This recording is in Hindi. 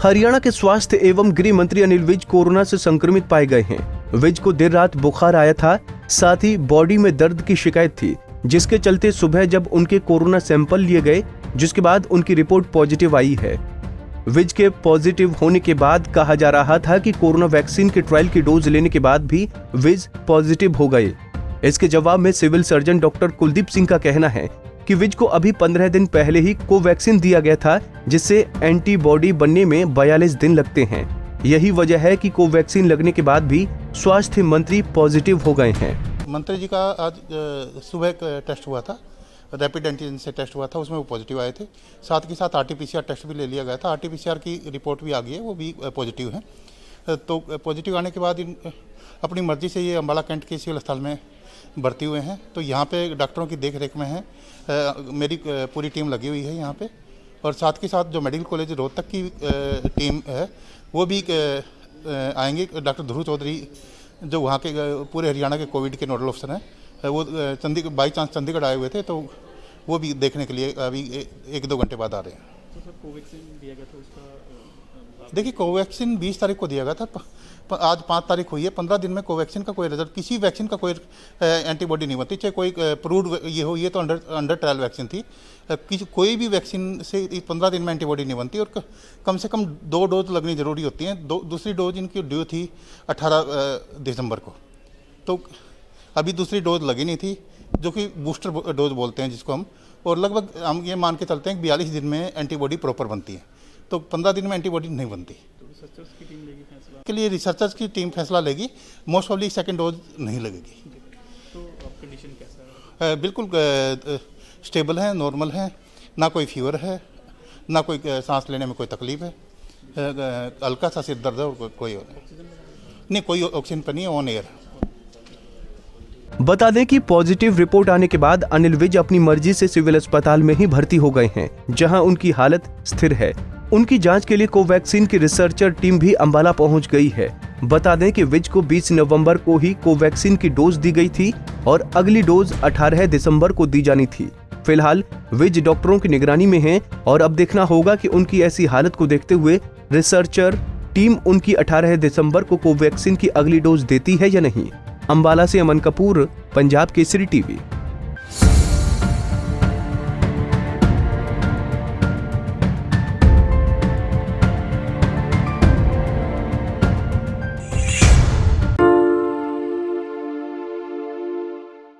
हरियाणा के स्वास्थ्य एवं गृह मंत्री अनिल विज कोरोना से संक्रमित पाए गए हैं। विज को देर रात बुखार आया था, साथ ही बॉडी में दर्द की शिकायत थी, जिसके चलते सुबह जब उनके कोरोना सैंपल लिए गए, जिसके बाद उनकी रिपोर्ट पॉजिटिव आई है। विज के पॉजिटिव होने के बाद कहा जा रहा था कि कोरोना वैक्सीन के ट्रायल की डोज लेने के बाद भी विज पॉजिटिव हो गए। इसके जवाब में civil surgeon doctor Kuldeep Singh का कहना है कि विज को अभी 15 दिन पहले ही कोवैक्सीन दिया गया था, जिससे एंटीबॉडी बनने में 42 दिन लगते हैं। यही वजह है कि कोवैक्सीन लगने के बाद भी स्वास्थ्य मंत्री पॉजिटिव हो गए हैं। मंत्री जी का आज सुबह एक टेस्ट हुआ था, रैपिड एंटीजन से टेस्ट हुआ था, उसमें वो पॉजिटिव आए थे। साथ के साथ आरटीपीसीआर टेस्ट भी ले लिया गया था, आरटीपीसीआर की रिपोर्ट भी आ गई है, वो भी पॉजिटिव है। तो पॉजिटिव आने के बाद अपनी मर्जी से ये अम्बाला कैंट के सिविल अस्पताल में भर्ती हुए हैं। तो यहाँ पे डॉक्टरों की देख रेख में है, मेरी पूरी टीम लगी हुई है यहाँ पे, और साथ के साथ जो मेडिकल कॉलेज रोहतक की टीम है वो भी आएंगे। डॉक्टर ध्रुव चौधरी जो वहाँ के पूरे हरियाणा के कोविड के नोडल ऑफिसर हैं, वो चंडीगढ़ बाई चांस चंडीगढ़ आए हुए थे, तो वो भी देखने के लिए अभी 1-2 घंटे बाद आ रहे हैं। तो सर कोवैक्सीन दिया गया था, उसका देखिए कोवैक्सीन 20 तारीख को दिया गया था, आज 5 तारीख हुई है। 15 दिन में कोवैक्सीन का कोई रिजल्ट, किसी वैक्सीन का कोई एंटीबॉडी नहीं बनती, चाहे कोई प्रूव्ड ये हो, ये तो अंडर ट्रायल वैक्सीन थी। कोई भी वैक्सीन से 15 दिन में एंटीबॉडी नहीं बनती, और कम से कम 2 डोज लगनी जरूरी होती हैं। दूसरी डोज इनकी ड्यू थी 18 दिसंबर को, तो अभी दूसरी डोज लगी नहीं थी, जो कि बूस्टर डोज बोलते हैं जिसको हम, और लगभग हम ये मान के चलते हैं कि 42 दिन में एंटीबॉडी प्रॉपर बनती है, तो 15 दिन में एंटीबॉडी नहीं बनती। रिसर्चर्स की टीम लेगी फैसला के लिए रिसर्चर्स की टीम फैसला लेगी। मोस्ट प्रॉब्ली सेकंड डोज नहीं लगेगी। तो अब कंडीशन कैसा है? बिल्कुल स्टेबल है, नॉर्मल है, ना कोई फीवर है, ना कोई सांस लेने में कोई तकलीफ है, हल्का सा सिर दर्द है, और कोई नहीं, कोई ऑक्सीजन पर नहीं है, ऑन एयर। बता दें कि पॉजिटिव रिपोर्ट आने के बाद अनिल विज अपनी मर्जी से सिविल अस्पताल में ही भर्ती हो गए हैं, जहां उनकी हालत स्थिर है। उनकी जांच के लिए कोवैक्सीन की रिसर्चर टीम भी अंबाला पहुंच गई है। बता दें कि विज को 20 नवंबर को ही कोवैक्सीन की डोज दी गई थी और अगली डोज 18 दिसंबर को दी जानी थी। फिलहाल विज डॉक्टरों की निगरानी में हैं और अब देखना होगा कि उनकी ऐसी हालत को देखते हुए रिसर्चर टीम उनकी 18 दिसंबर को कोवैक्सीन की अगली डोज देती है या नहीं। अंबाला से अमन कपूर, पंजाब केसरी टीवी।